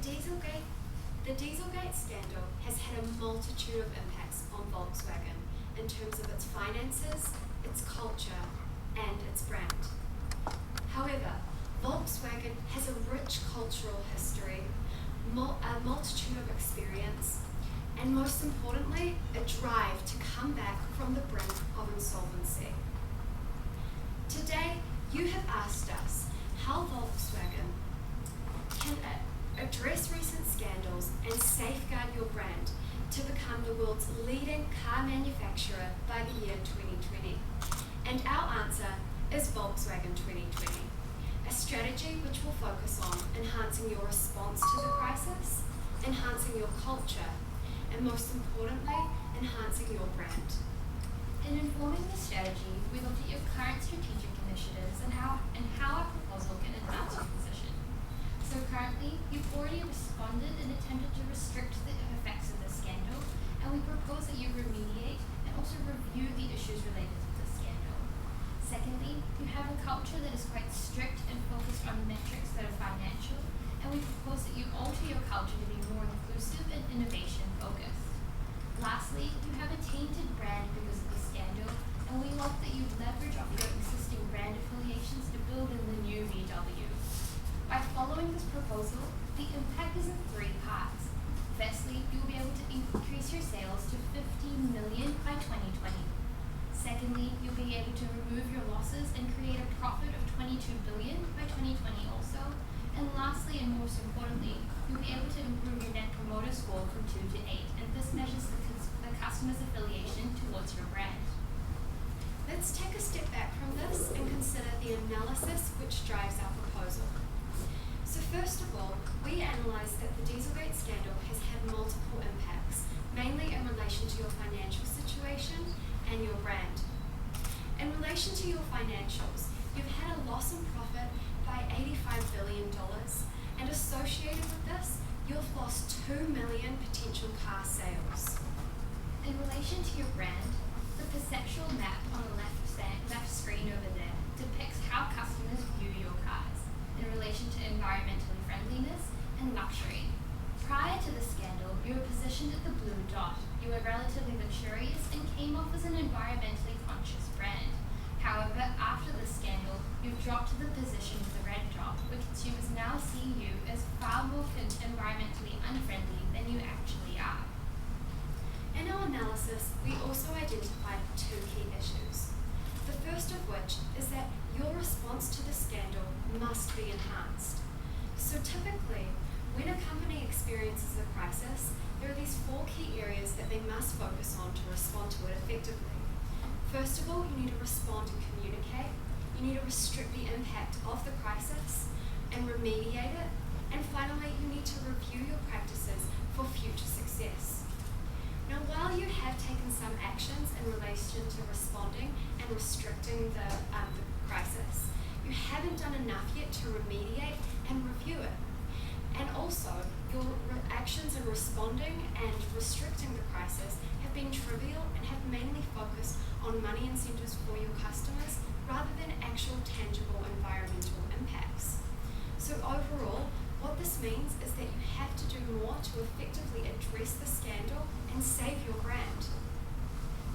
The Dieselgate scandal has had a multitude of impacts on Volkswagen in terms of its finances, its culture, and its brand. However, Volkswagen has a rich cultural history, a multitude of experience, and most importantly, a drive to come back from the brink of insolvency. Today, you have asked us how Volkswagen can address recent scandals and safeguard your brand to become the world's leading car manufacturer by the year 2020. And our answer is Volkswagen 2020, a strategy which will focus on enhancing your response to the crisis, enhancing your culture, and most importantly, enhancing your brand. In informing the strategy, we looked at your current strategic initiatives and how our proposal can advance your position. So currently, you've already responded and attempted to restrict the effects of the scandal, and we propose that you remediate and also review the issues related to the scandal. Secondly, you have a culture that is quite strict and focused on metrics that are financial, and we propose that you alter your culture to be more inclusive and innovation focused. Lastly, you have a tainted brand because of the scandal, and we hope that you leverage off your existing brand affiliations to build in the new VW. By following this proposal, the impact is in 3 parts. Firstly, you will be able to increase your sales to 15 million by 2020. Secondly, you'll be able to remove your losses and create a profit of 22 billion by 2020 also. And lastly, and most importantly, you'll be able to improve your Net Promoter Score from 2 to 8, and this measures the customer's affiliation towards your brand. Let's take a step back from this and consider the analysis which drives our proposal. So first of all, we analysed that the Dieselgate scandal has had multiple impacts, mainly in relation to your financial situation and your brand. In relation to your financials, you've had a loss in profit by $85 billion, and associated with this, you've lost 2 million potential car sales. In relation to your brand, the perceptual map on the left screen over there depicts how customers view your cars in relation to environmental friendliness and luxury. Prior to the scandal, you were positioned at the blue dot. You were relatively luxurious and came off as an environmentally conscious brand. However, after the scandal, you've dropped to the position of the red dot, where consumers now see you as far more environmentally unfriendly than you actually are. In our analysis, we also identified 2 key issues. The first of which is that your response to the scandal must be enhanced. So typically, when a company experiences a crisis, there are these 4 key areas that they must focus on to respond to it effectively. First of all, you need to respond and communicate. You need to restrict the impact of the crisis and remediate it. And finally, you need to review your practices for future success. Now, while you have taken some actions in relation to responding and restricting the crisis, you haven't done enough yet to remediate and review it. And also, your actions in responding and restricting the crisis have been trivial and have mainly focused on money incentives for your customers rather than actual tangible environmental impacts. So overall, what this means is that you have to do more to effectively address the scandal and save your brand.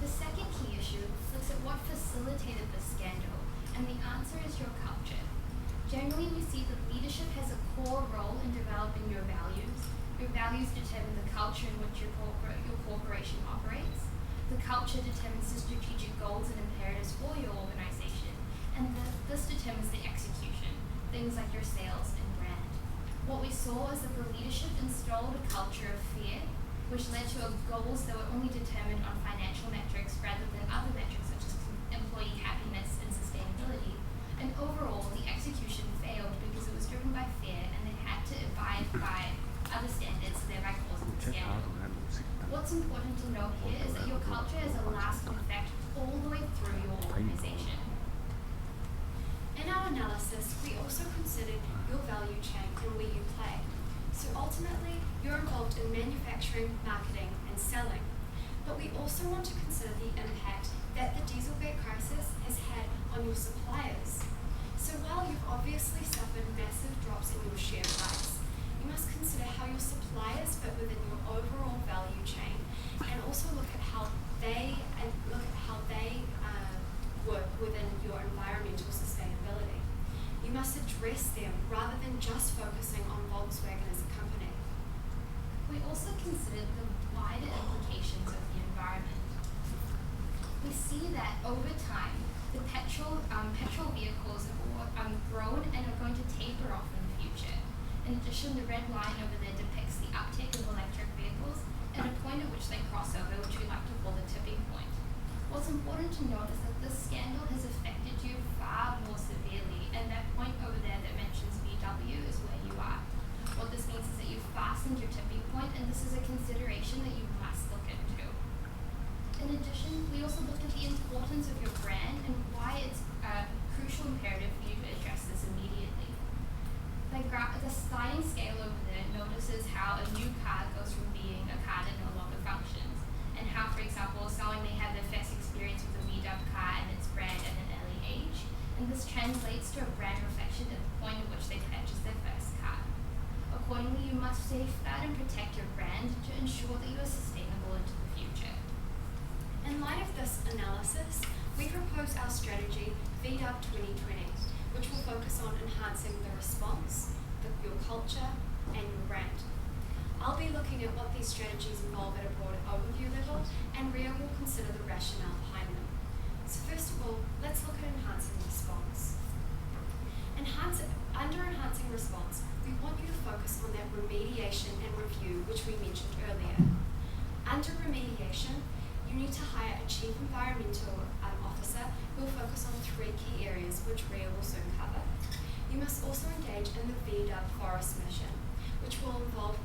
The second key issue looks at what facilitated the scandal, and the answer is your culture. Generally, we see that leadership has a core role in developing your values. Your values determine the culture in which your corporation operates. The culture determines the strategic goals and imperatives for your organization, and this determines the execution, things like your sales and brand. What we saw is that the leadership installed a culture of fear, which led to goals that were only determined on financial metrics rather than other metrics such as employee happiness and sustainability. And overall, the execution failed because it was driven by fear and they had to abide by other standards, thereby causing the scandal. What's important to note here is that your culture has a lasting effect all the way through your organization. In our analysis, we also considered your value chain and where you play. So ultimately, you're involved in manufacturing, marketing, and selling. But we also want to consider the impact that the Dieselgate crisis has had on your suppliers. So while you've obviously suffered massive drops in your share price, you must consider how your suppliers fit within your overall value chain, and also look at how they work within your environmental sustainability. You must address them rather than just focusing on Volkswagen as a company. We also considered the wider implications of the environment. We see that over time, the petrol vehicles have grown and are going to taper off in the future. In addition, the red line over there depicts the uptake of electric vehicles and a point at which they cross over, which we like to call the tipping point. What's important to note is that this scandal has affected you far more severely, and that point over there that mentions VW is where you are. What this means is that you've fastened your tipping point, and this is a consideration that you must look into. In addition, we also looked at the importance of your brand and why it's a crucial imperative for you to address this immediately. The sliding scale over there notices how a new car goes from being a car that no longer functions, and how, for example, someone may have their first experience with a VW car and its brand at an early age, and this translates to a brand reflection at the point at which they purchased their first car. Accordingly, you must safeguard and protect your brand to ensure that you are sustainable into the future. In light of this analysis, we propose our strategy VW 2020, which will focus on enhancing the response, your culture, and your brand. I'll be looking at what these strategies involve at a broader overview level, and Ria will consider the rationale behind them. So first of all, let's look at enhancing response. Under enhancing response, we want you to focus on that remediation and review, which we mentioned earlier. Under remediation, you need to hire a chief environmental officer who will focus on 3 key areas, which Ria will soon cover. You must also engage in the VW forest mission, which will involve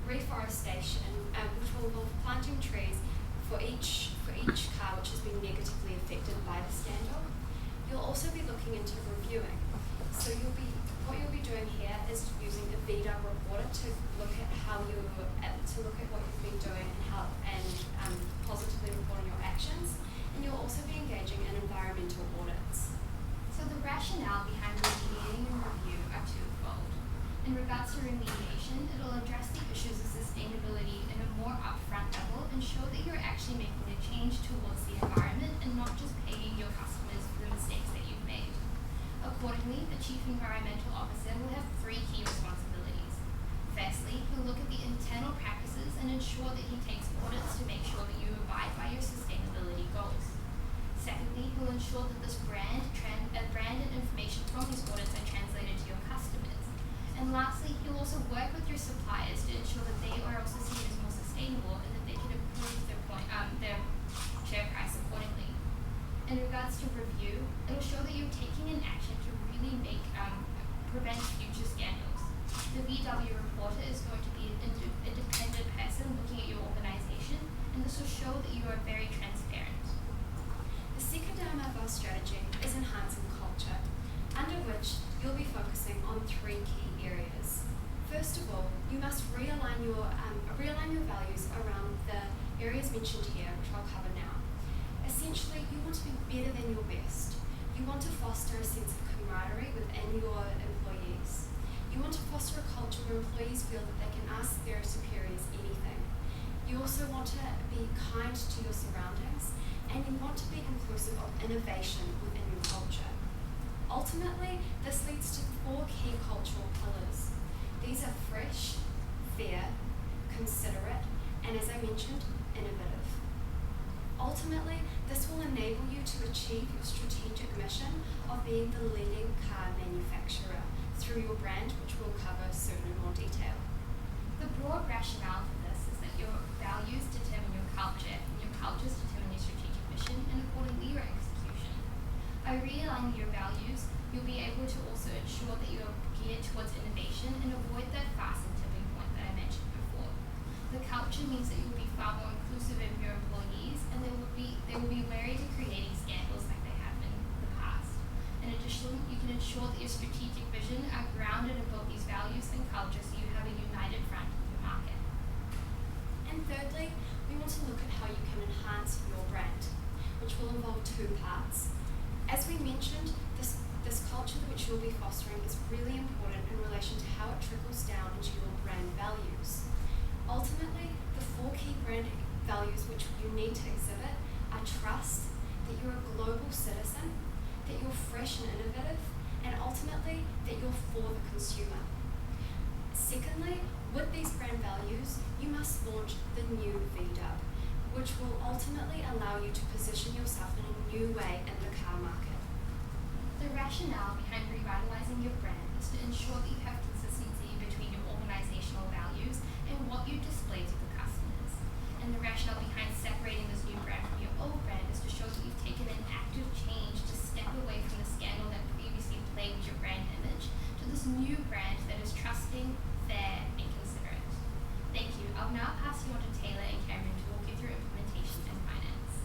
reforestation, which will involve planting trees for each car which has been negatively affected by the scandal. You'll also be looking into reviewing. So what you'll be doing here is using a VW reporter to look at what you've been doing and positively reporting your actions. And you'll also be engaging in environmental audits. So the rationale behind remediating and review are twofold. In regards to remediation, it will address the issues of sustainability in a more upfront level and show that you're actually making a change towards the environment and not just paying your customers for the mistakes that you've made. Accordingly, the Chief Environmental Officer will have 3 key responsibilities. Firstly, he'll look at the internal practices and ensure that he takes audits to make sure that you abide by your sustainability goals. Secondly, he'll ensure that this brand and information from these audits are translated to your customers. And lastly, he'll also work with your suppliers to ensure that they are also seen as more sustainable and that they can improve their share price accordingly. In regards to review, it'll show that you're taking an action to really prevent future scandals. The VW reporter is going to be an independent person looking at your organization, and this will show that you are very transparent. The second arm of our strategy is enhancing culture, under which you'll be focusing on 3 key areas. First of all, you must realign your values around the areas mentioned here, which I'll cover now. Essentially, you want to be better than your best. You want to foster a sense of camaraderie within your employees. You want to foster a culture where employees feel that they can ask their superiors anything. You also want to be kind to your surroundings, and you want to be inclusive of innovation within your culture. Ultimately, this leads to 4 key cultural pillars. These are fresh, fair, considerate, and as I mentioned, innovative. Ultimately, this will enable you to achieve your strategic mission of being the leading car manufacturer through your brand, which we'll cover soon in more detail. The broad rationale for this is that your values determine your culture, and your cultures determine your strategic mission, and accordingly your execution. By realigning your values, you'll be able to also ensure that you are geared towards innovation and avoid that fastened tipping point that I mentioned before. The culture means that you will be far more inclusive of your employees, and they will be wary to creating scandals like they have in the past. In addition, you can ensure that your strategic vision are grounded in both these values and culture, so you have a united front with your market. And thirdly, we want to look at how you can enhance your brand, which will involve 2 parts. As we mentioned, this culture which you'll be fostering is really important in relation to how it trickles down into your brand values. Ultimately, the 4 key brand values which you need to exhibit are trust, that you're a global citizen, that you're fresh and innovative, and ultimately that you're for the consumer. Secondly, with these brand values, you must launch the new VW, which will ultimately allow you to position yourself in a new way in the car market. The rationale behind revitalizing your brand is to ensure that you have consistency between your organizational values and what you display to the customers. And the rationale behind separating this new brand from your old brand is to show that you've taken an active change to step away from the scandal that previously plagued your brand image to this new brand that is trusting, fair, and considerate. Thank you. I'll now pass you on to Taylor and Cameron to walk you through implementation and finance.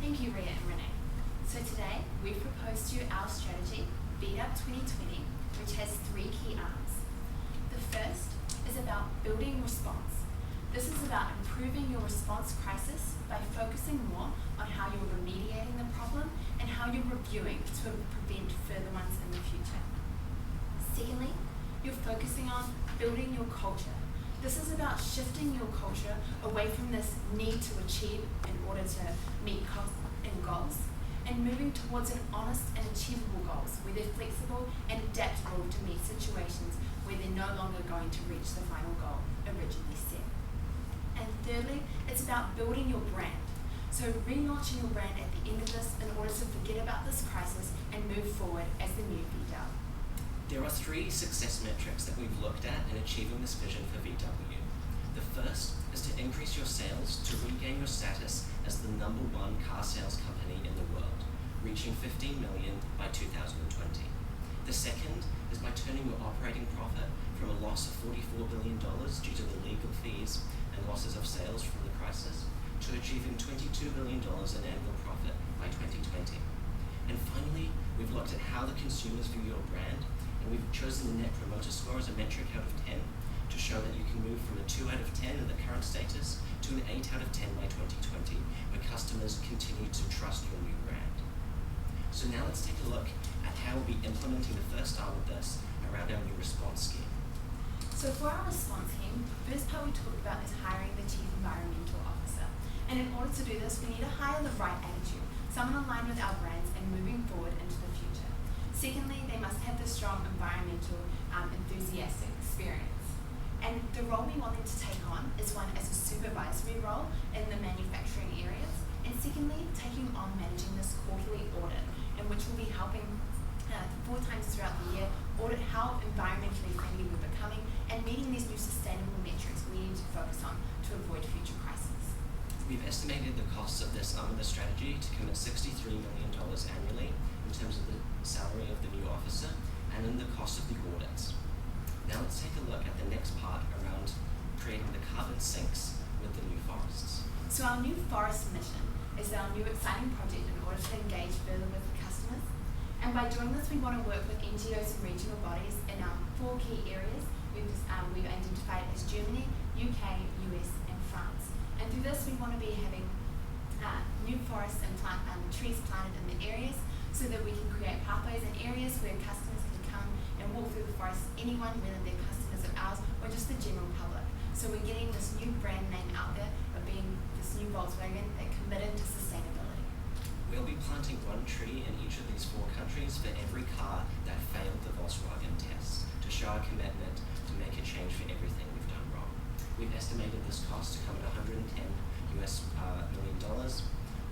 Thank you, Ria and Renee. So today, we've proposed to you our strategy, VW 2020, which has 3 key arms. The first is about building response. This is about improving your response crisis by focusing more on how you're remediating the problem and how you're reviewing to prevent further ones in the future. Secondly, you're focusing on building your culture. This is about shifting your culture away from this need to achieve in order to meet costs and goals, and moving towards an honest and achievable goals where they're flexible and adaptable to meet situations where they're no longer going to reach the final goal originally set. And thirdly, it's about building your brand. So relaunching your brand at the end of this in order to forget about this crisis and move forward as the new VW. There are 3 success metrics that we've looked at in achieving this vision for VW. The first is to increase your sales to regain your status as the #1 car sales company in the world, reaching 15 million by 2020. The second is by turning your operating profit from a loss of $44 billion due to the legal fees and losses of sales from the crisis to achieving $22 billion in annual profit by 2020. And finally, we've looked at how the consumers view your brand, and we've chosen the Net Promoter Score as a metric out of 10 to show that you can move from a 2 out of 10 in the current status to an 8 out of 10 by 2020, where customers continue to trust your new brand. So now let's take a look at how we'll be implementing the first arm of this around our new response scheme. So for our response team, the first part we talked about is hiring the Chief Environmental Officer. And in order to do this, we need to hire the right attitude, someone aligned with our brands and moving forward into the future. Secondly, they must have the strong environmental enthusiastic experience. And the role we want them to take on is one as a supervisory role in the manufacturing areas. And secondly, taking on managing this quarterly audit, in which we'll be helping 4 times throughout the year audit how environmentally friendly we're becoming and meeting these new sustainable metrics we need to focus on to avoid future crises. We've estimated the costs of this arm of the strategy to come at $63 million annually in terms of the salary of the new officer and then the cost of the audits. Now let's take a look at the next part around creating the carbon sinks with the new forests. So our new forest mission is our new exciting project in order to engage further with the customers. And by doing this, we want to work with NGOs and regional bodies in our 4 key areas we've identified as Germany, UK, US, and France. And through this, we want to be having new forests and trees planted in the areas so that we can create pathways and areas where customers can come and walk through the forest, anyone, whether they're customers of ours or just the general public. So we're getting this new brand name out there of being this new Volkswagen that committed to sustainability. We'll be planting 1 tree in each of these 4 countries for every car that failed the Volkswagen test to show our commitment to make a change for everything we've done wrong. We've estimated this cost to come at $110 million,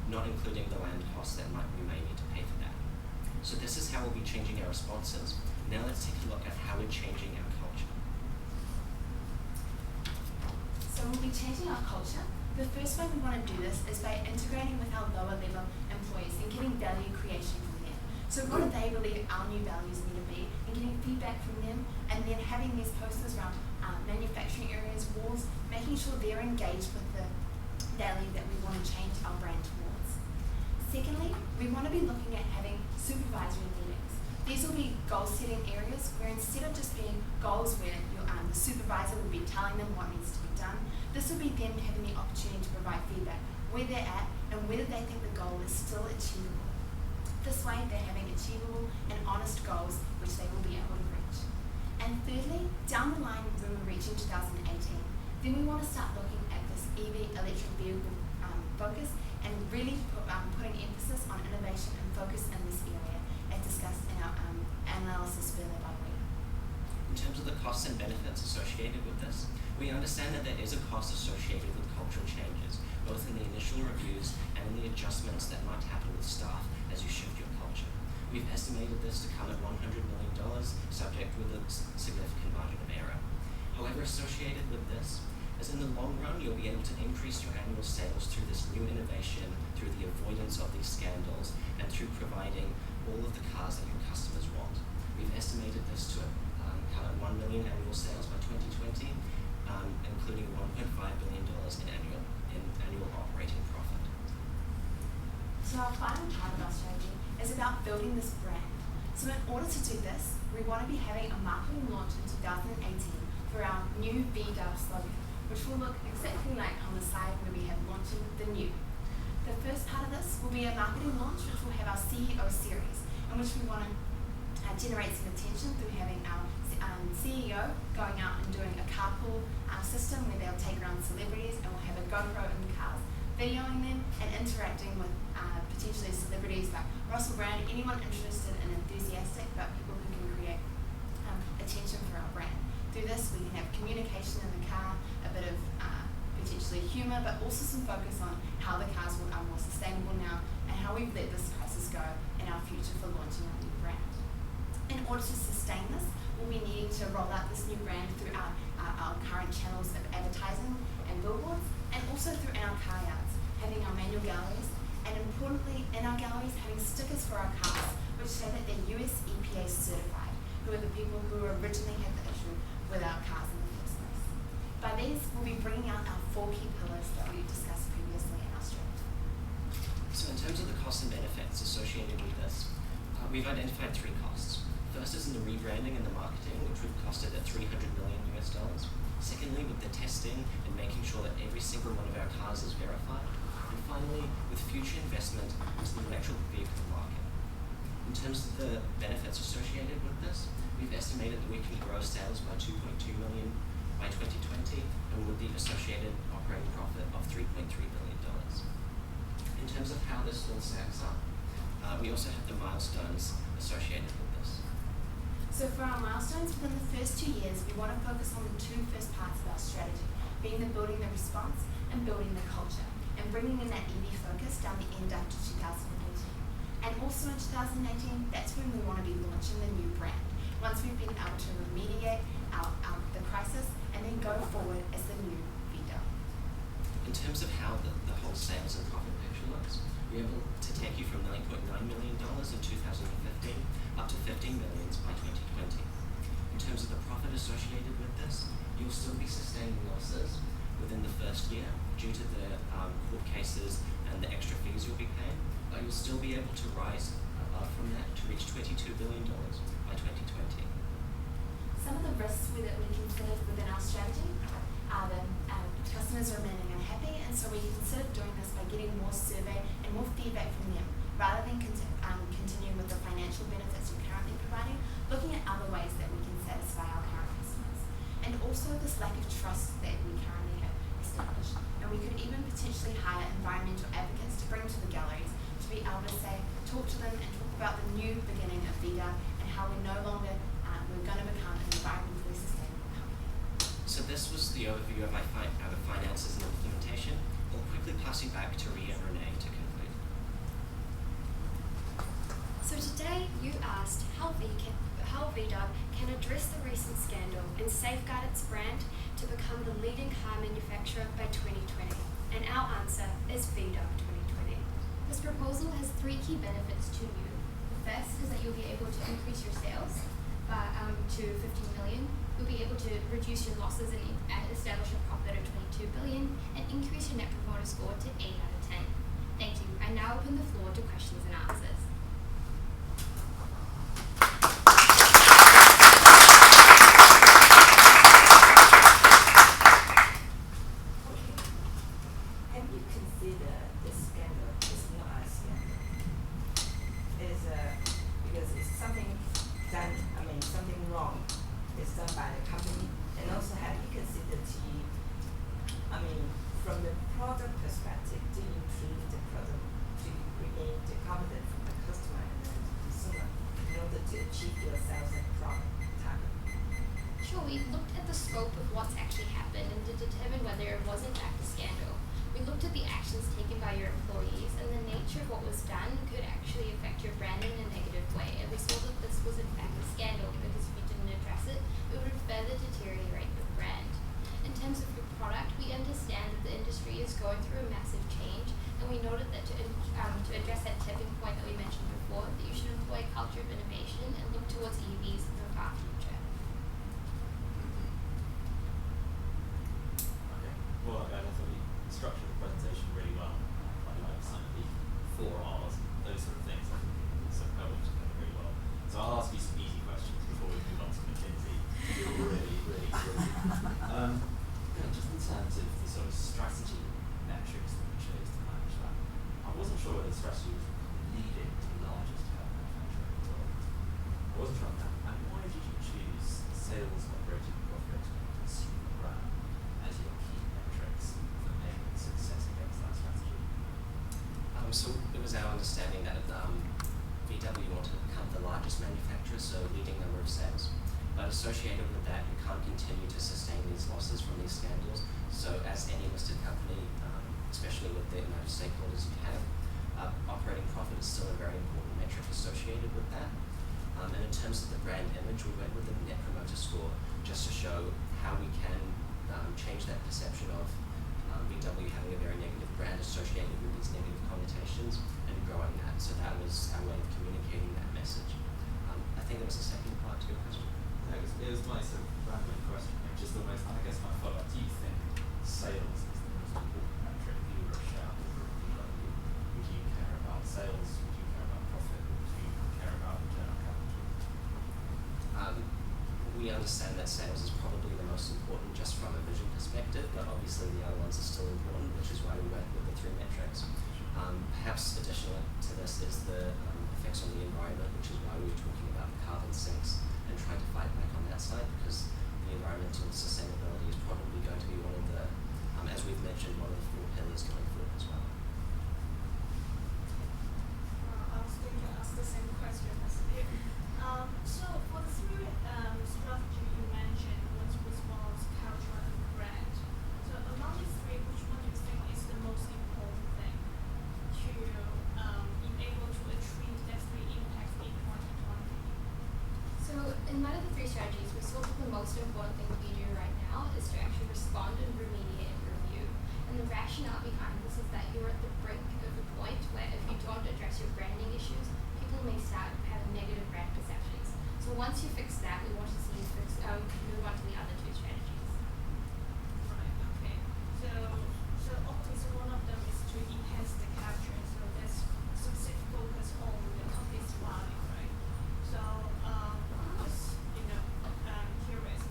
not including the land costs that we may need to pay for that. So this is how we'll be changing our responses. Now let's take a look at how we're changing our culture. So we'll be changing our culture. The first way we want to do this is by integrating with our lower level employees and getting value creation from them. So what do they believe our new values need to be, and getting feedback from them, and then having these posters around manufacturing areas, walls, making sure they're engaged with the value that we want to change our brand towards. Secondly, we want to be looking at having supervisory meetings. These will be goal-setting areas where instead of just being goals where the supervisor will be telling them what needs to be done, this will be them having the opportunity to provide feedback. where they're at, and whether they think the goal is still achievable. This way, they're having achievable and honest goals which they will be able to reach. And thirdly, down the line when we're reaching 2018, then we want to start looking at this EV electric vehicle focus and really putting emphasis on innovation and focus in this area as discussed in our analysis further by Rita. In terms of the costs and benefits associated with this, we understand that there is a cost associated with cultural changes, both in the initial reviews and in the adjustments that might happen with staff as you shift your culture. We've estimated this to come at $100 million, subject with a significant margin of error. However, associated with this is in the long run, you'll be able to increase your annual sales through this new innovation, through the avoidance of these scandals, and through providing all of the cars that your customers want. We've estimated this to come at 1 million annual sales by 2020, including $1.5 billion in annual operating profit. So our final part of our strategy is about building this brand. So in order to do this, we want to be having a marketing launch in 2018 for our new VW slogan, which will look exactly like on the side where we have launching the new. The first part of this will be a marketing launch, which will have our CEO series, in which we want to generate some attention through having our CEO going out and doing a carpool system where they'll take around celebrities and we'll have a GoPro in the cars, videoing them and interacting with potentially celebrities like Russell Brand, anyone interested and enthusiastic about people who can create attention for our brand. Through this, we can have communication in the car, a bit of potentially humour, but also some focus on how the cars are more sustainable now and how we've let this crisis go in our future for launching our new brand. In order to sustain this, we'll be needing to roll out this new brand through our current channels of advertising and billboards, and also through our car yards, having our manual galleries, and importantly, in our galleries, having stickers for our cars, which say that they're US EPA certified, who are the people who originally had the issue with our cars in the first place. By these, we'll be bringing out our 4 key pillars that we discussed previously in our strategy. So in terms of the costs and benefits associated with this, we've identified 3 costs. First is in the rebranding and the marketing, which we've costed at $300 million US. Secondly, with the testing and making sure that every single one of our cars is verified. And finally, with future investment into the electric vehicle market. In terms of the benefits associated with this, we've estimated that we can grow sales by 2.2 million by 2020 and with the associated operating profit of $3.3 billion. In terms of how this all stacks up, we also have the milestones associated with this. So for our milestones within the first 2 years, we want to focus on the 2 first parts of our strategy, being the building the response and building the culture, and bringing in that EV focus down the end after 2018. And also in 2018, that's when we want to be launching the new brand, once we've been able to remediate the crisis and then go forward as the new VW. In terms of how the whole sales and profit picture looks, we're able to take you from $9.9 million in 2015 up to $15 million by 2020. In terms of the profit associated with this, you'll still be sustaining losses within the first year due to the court cases and the extra fees you'll be paying, but you'll still be able to rise above from that to reach $22 billion by 2020. Some of the risks that we considered within our strategy are that customers remaining unhappy, and so we considered doing this by getting more survey and more feedback from them, rather than continuing with the financial benefits we're currently providing, looking at other ways that we can satisfy our current customers. And also this lack of trust that we currently have established. And we could even potentially hire environmental advocates to bring to the galleries to be able to talk to them and talk about the new beginning of VW and how we're no longer, we're going to become an environmentally sustainable company. So this was the overview of our finances and implementation. I'll quickly pass you back to Ria and Renee to conclude. So today you asked how VW can address the recent scandal and safeguard its brand to become the leading car manufacturer by 2020. And our answer is VW 2020. This proposal has 3 key benefits to you. The first is that you'll be able to increase your sales to 15 million. You'll be able to reduce your losses and establish a profit of 22 billion and increase your net promoter score to 8 out of 10. Thank you. I now open the floor to questions and answers. Have you considered the scandal is not a scandal. It is because it's something done. Something wrong is done by the company, and also have you considered from the product perspective, to improve the product, to regain the confidence from the customer and the consumer in order to achieve your sales and profit target. Sure, we looked at the scope of what's actually happened and to determine whether it was in fact a scandal. We looked at the actions taken by your employees, and the nature of what was done could actually affect your brand in a negative way, and we saw that this was in fact a scandal because if you didn't address it, it would further deteriorate your brand. In terms of your product, we understand that the industry is going through a massive change, and we noted that to address that tipping point that we mentioned before, that you should employ a culture of innovation and look towards EVs in the far future. Okay. Well, I thought you structured the presentation really well. I like some of the 4 R's, those sort of things. I think it's covered really well. So I'll ask you some easy questions before we move on to McKinsey. You're really, really good. Just in terms of the sort of strategy metrics that we chose to manage that, I wasn't sure whether the strategy was leading to the largest car manufacturer in the world. I wasn't sure on that. And why did you choose sales, operating profit, and consumer brand as your key metrics for measuring success against that strategy? So it was our understanding that VW wanted to become the largest manufacturer, so leading number of sales. But associated with that, you can't continue to sustain these losses from these scandals. So as any listed company, especially with the amount of stakeholders you have, operating profit is still a very important metric associated with that. And in terms of the brand image, we went with the Net Promoter Score just to show how we can change that perception of VW having a very negative brand associated with these negative connotations and growing that. So that was our way of communicating that message. I think there was a second part to your question. It was my sort of rambling question. Just almost, I guess my follow-up, do you think sales is the most important metric? If you were a shareholder of VW, would you care about sales? Would you care about profit? Would you care about return on capital? We understand that sales is probably the most important just from a vision perspective, but obviously the other ones are still important, which is why we went with the 3 metrics. Perhaps additional to this is the effects on the environment, which is why we were talking about the carbon sinks and trying to fight back on that side, because the environmental sustainability is probably going to be one of the, as we've mentioned, one of the 4 pillars going forward as well. I was going to ask the same question as you. So for the 3 strategy you mentioned, one response, culture, and brand. So among these 3, which one do you think is the most important thing to be able to achieve that 3 impacts in 2020? So in light of the 3 strategies, we saw that the most important thing we do right now is to actually respond and remediate and review. And the rationale behind this is that you're at the brink of a point where if you don't address your branding issues, people may start having negative brand perceptions. So once you fix that, we want to see you move on to the other 2 strategies. Right, okay. So obviously one of them is to enhance the culture, so that's specific focus on the company's value, right? So just curious,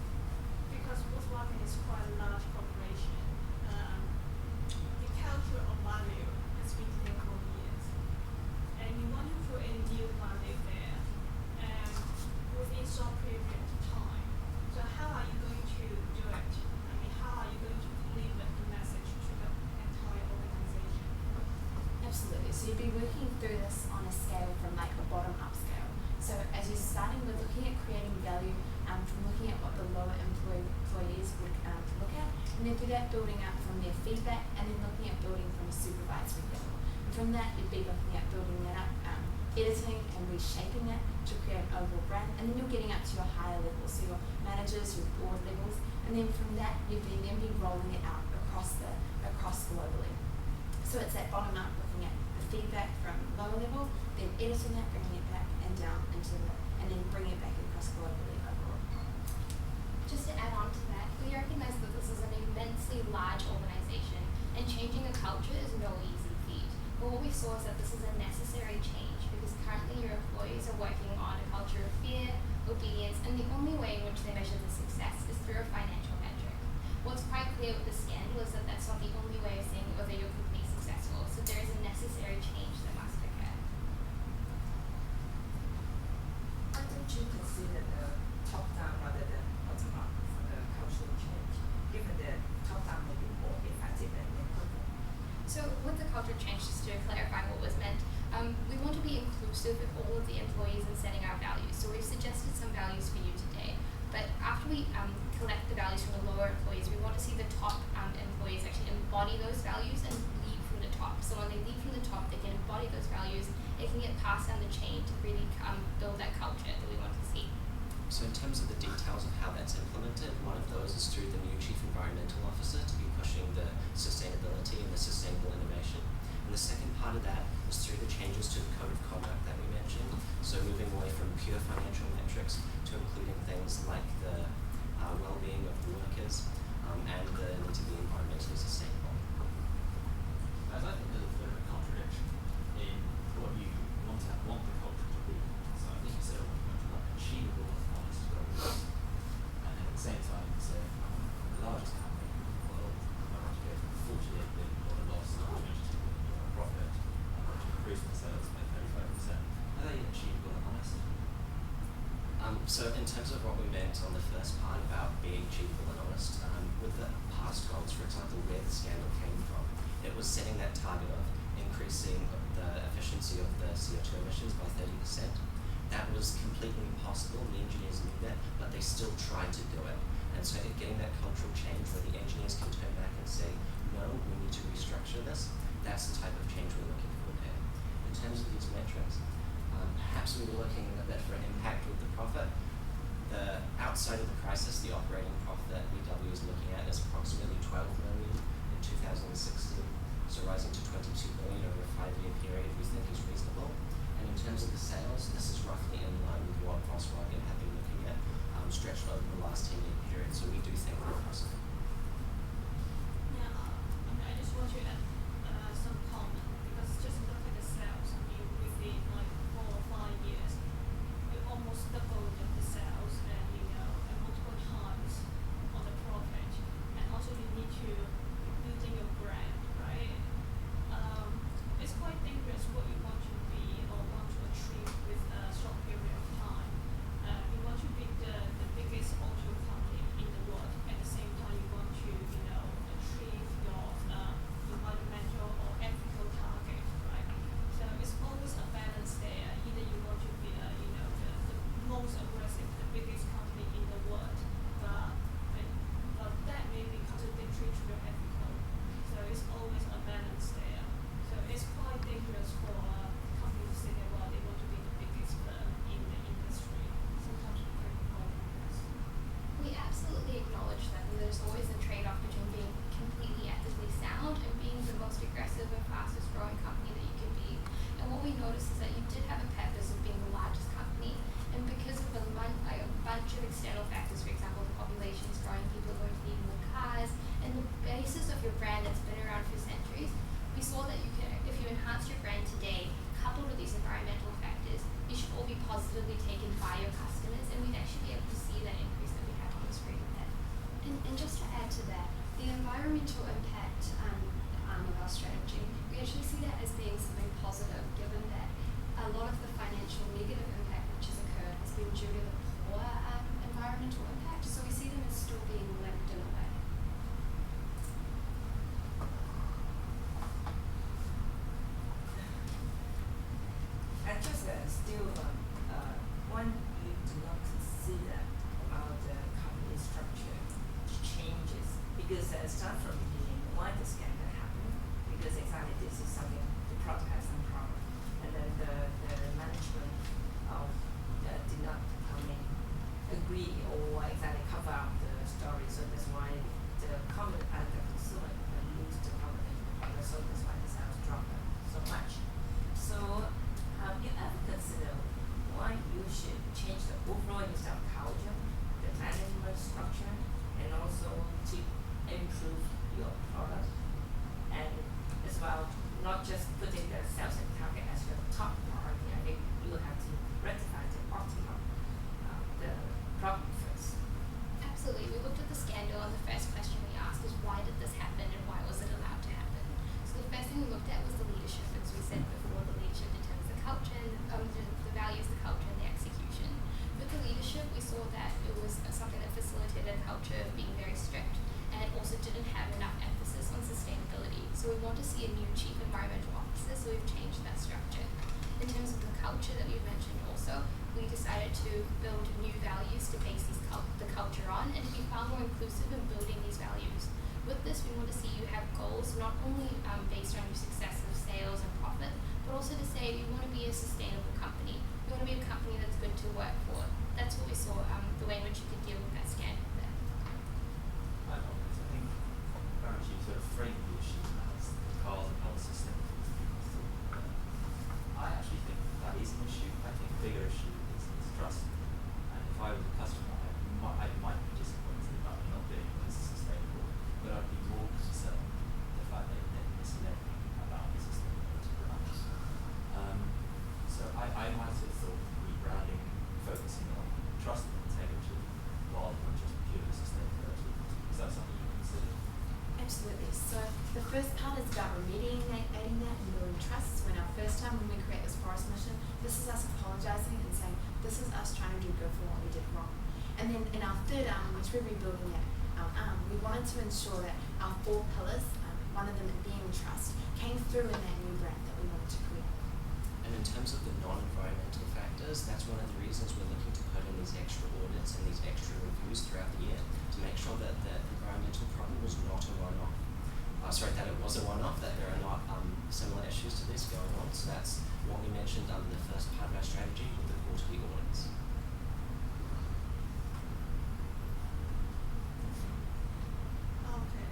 because Volkswagen is quite a large corporation, the culture of value has been there for years, and you want to put a new value there, and within short period of time. So how are you going to do it? How are you going to deliver the message to the entire organization? Absolutely. So you'd be working through this on a scale from like a bottom-up scale. So as you're starting with looking at creating value, from looking at what the lower employees would look at, and then through that building up from their feedback, and then looking at building from a supervisory level. And from that, you'd be looking at building that up, editing and reshaping that to create an overall brand, and then you're getting up to your higher levels, so your managers, your board levels, and then from that, you'd be rolling it out across globally. So it's that bottom up, looking at the feedback from lower levels, then editing that, bringing it back and down and then bringing it back across globally overall. Just to add on to that, we recognize that this is an immensely large organization, and changing a culture is no easy feat. But what we saw is that this is a necessary change because currently your employees are working on a culture of fear, obedience, and the only way in which they measure the success is through a financial metric. What's quite clear with the scandal is that that's not the only way of seeing whether your company is successful. So So with the culture change, just to clarify what was meant, we want to be inclusive of all of the employees in setting our values. So we've suggested some values for you today. But after we collect the values from the lower employees, we want to see the top employees actually embody those values and lead from the top. So when they lead from the top, they can embody those values. It can get passed down the chain to really build that culture that we want to see. So in terms of the details of how that's implemented, one of those is through the new Chief Environmental Officer to be pushing the sustainability and the sustainable innovation. And the second part of that is through the changes to the code of conduct that we mentioned. So moving away from pure financial metrics to including things like the well-being of the workers and the need to be environmentally sustainable. As I think there's a bit of a contradiction in what you want the culture to be. So I think you said achievable and honest goals. And then at the same time you say the largest company in the world, I want to get $48 billion loss and $22 billion profit. I want to increase my sales by 35%. Are they achievable and honest? So in terms of what we meant on the first part about being achievable and honest, with the past goals, for example, where the scandal came from, it was setting that target of increasing the efficiency of the CO2 emissions by 30%. That was completely impossible. The engineers knew that, but they still tried to do it. And so getting that cultural change where the engineers can turn back and say, no, we need to restructure this, that's the type of change we're looking for there. In terms of these metrics, perhaps we were looking a bit for impact with the profit. The outside of the crisis, the operating profit that VW is looking at is approximately 12 million in 2016, so rising to 22 billion over a 5-year period we think is reasonable. And in terms of the sales, this is roughly in line with what Volkswagen have been looking at, stretched over the last 10-year period, so we do think we're possible. Yeah, I just want to add some comment because just look at the sales. I mean, within like 4 or 5 years, we almost doubled the sales and and multiple times on the profit. And also you need to building your brand, right? It's quite dangerous what you want to be or want to achieve with a short period of time. You want to be the biggest auto company in the world. At the same time, you want to achieve your environmental or ethical target, right? So it's always a balance there. Either you want to be the most aggressive, the biggest company in the world, but that may be contradictory to your ethical. So it's always a balance there. So it's quite dangerous for a company to say that they want to be the biggest in the industry. Sometimes we can compromise. We absolutely acknowledge that there's always a trade-off between being completely ethically sound and being the most aggressive and fastest growing company that you can be. And what we noticed is that you did have a purpose of being the largest company, and because of a bunch of external factors, for example, the population is growing, people are going to need more cars, and the basis of your brand that's been around for centuries, we saw that you can, if you enhance your brand today, coupled with these environmental factors, you should all be positively taken by your customers, and we'd actually be able to see that increase that we have on the screen there. And just to add to that, the environmental impact arm of our strategy, we actually see that as being something positive, given that a lot of the financial negative impact which has occurred has been due to the poor environmental impact. So we see them as still being linked in a way. I just still one you do not consider about the company structure changes because start from the beginning why the scandal happened because exactly this is something the product has some problem and then the management did not agree or exactly cover up the story so that's why the common and the consumer lose the company so that's why the sales dropped so much. So have you ever considered why you should change the overall yourself culture, the management structure, and also to improve your product, and as well not just putting the sales and target as your top priority. I think you have to rectify the optimum the problem first. Absolutely. We looked at the scandal, and the first question we asked is why did this happen and why was it allowed to happen? So the first thing we looked at was the leadership, as we said before, the leadership determines the culture, and the values, the culture, and the execution. With the leadership, we saw that it was something that facilitated a culture of being very strict, and it also didn't have enough emphasis on sustainability. So we want to see a new why is it sort of rebranding, focusing on trust and integrity rather than just pure sustainability? Is that something you consider? Absolutely. So the first part is about remediating that and building trust. When we create this forest mission, this is us apologising and saying this is us trying to do good for what we did wrong. And then in our third arm, which we're rebuilding that arm, we wanted to ensure that our 4 pillars, one of them being trust, came through in that new brand that we wanted to create. And in terms of the non-environmental factors, that's one of the reasons we're looking to put in these extra audits and these extra reviews throughout the year to make sure that the environmental problem was not a one-off. That it was a one-off, that there are not similar issues to this going on. So that's what we mentioned in the first part of our strategy with the quarterly audits. Okay,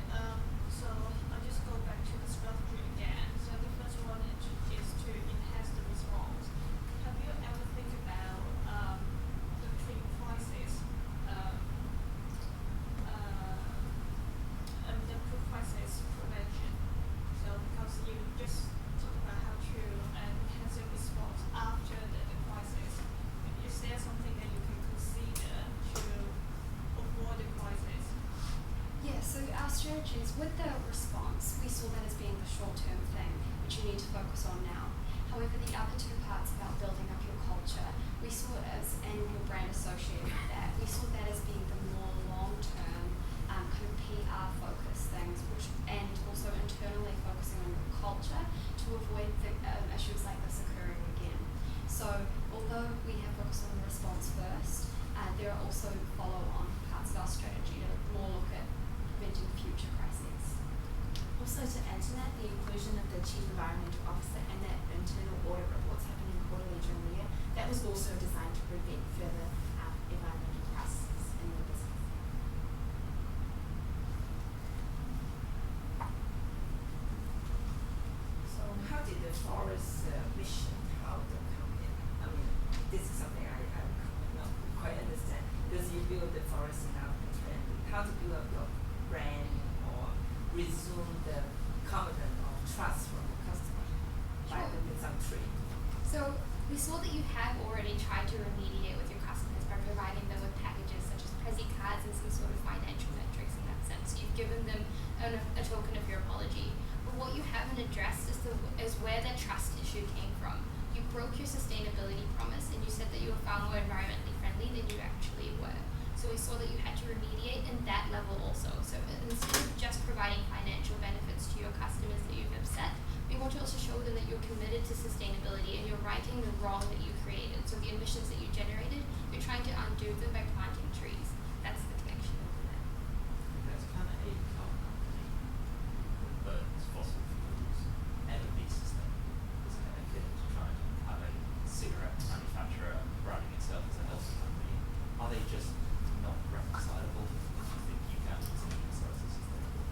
so I'll just go back to the strategy again. So the first one is to enhance the response. Have you ever think about the 3 crises, the crisis prevention? So because you just talked about how to enhance the response after the crisis, is there something that you can consider to avoid the crisis? Yeah, so our strategies with the response, we saw that as being the short-term thing, which you need to focus on now. However, the other 2 parts about building up your culture, we saw it as, and your brand associated with that, we saw that as being the more long-term kind of PR focused things, and also internally focusing on your culture to avoid issues like this occurring again. So although we have focused on the response first, there are also follow-on parts of our strategy to more look at preventing future crises. Also, to add to that, the inclusion of the Chief Environmental Officer and that internal audit reports happening quarterly during the year, that was also designed to prevent further environmental crises in your business. So how did the forest mission help the company? I mean, this is something I not quite understand, because you build the forest in our country, and how to build up your brand or resume the confidence or trust from the customer by building some tree. So we saw that you have already tried to remediate with your customers by providing them with packages such as Prezi cards and some sort of financial metrics in that sense. You've given them a token of your apology. But what you haven't addressed is where the trust issue came from. You broke your sustainability promise and you said that you were far more environmentally friendly than you actually were. So we saw that you had to remediate in that level also. So instead of just providing financial benefits to your customers that you've upset, we want to also show them that you're committed to sustainability and you're righting the wrong that you created. So the emissions that you generated, you're trying to undo them by planting trees. That's the connection over there. There's kind of a car company that burns fossil fuels ever be sustainable, isn't it? Akin to trying to have a cigarette manufacturer branding itself as a healthy company. Are they just not reconcilable? Do you think you can consider yourself as sustainable?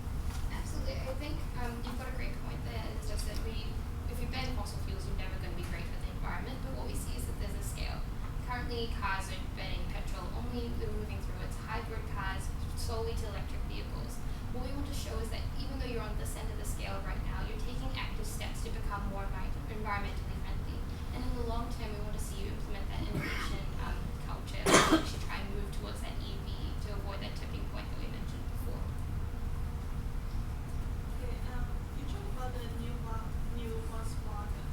Absolutely. I think you've got a great point there. It's just that if you ban fossil fuels, you're never going to be great for the environment. But what we see is that there's a scale. Currently, cars are burning petrol only. They're moving through its hybrid cars solely to electric vehicles. What we want to show is that even though you're on this end of the scale right now, you're taking active steps to become more environmentally friendly. And in the long term, we want to see you implement that innovation culture and actually try and move towards that EV to avoid that tipping point that we mentioned before. Okay, you talked about the new Volkswagen.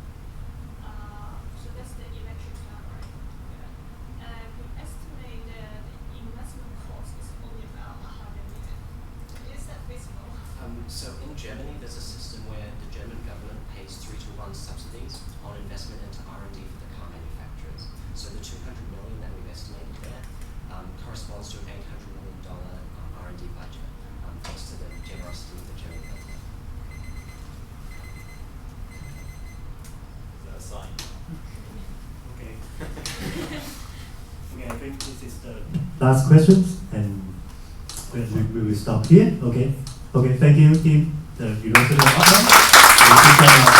So that's the electric car, right? Yeah. And we estimate that the investment cost is only about 100 million. Is that feasible? So in Germany, there's a system where the German government pays 3-to-1 subsidies on investment into R&D for the car manufacturers. So the 200 million that we've estimated there corresponds to an $800 million R&D budget, thanks to the generosity of the German government. Is that a sign? Okay. Okay, I think this is the last questions, and we will stop here. Okay. Okay, thank you, team, the University of Auckland.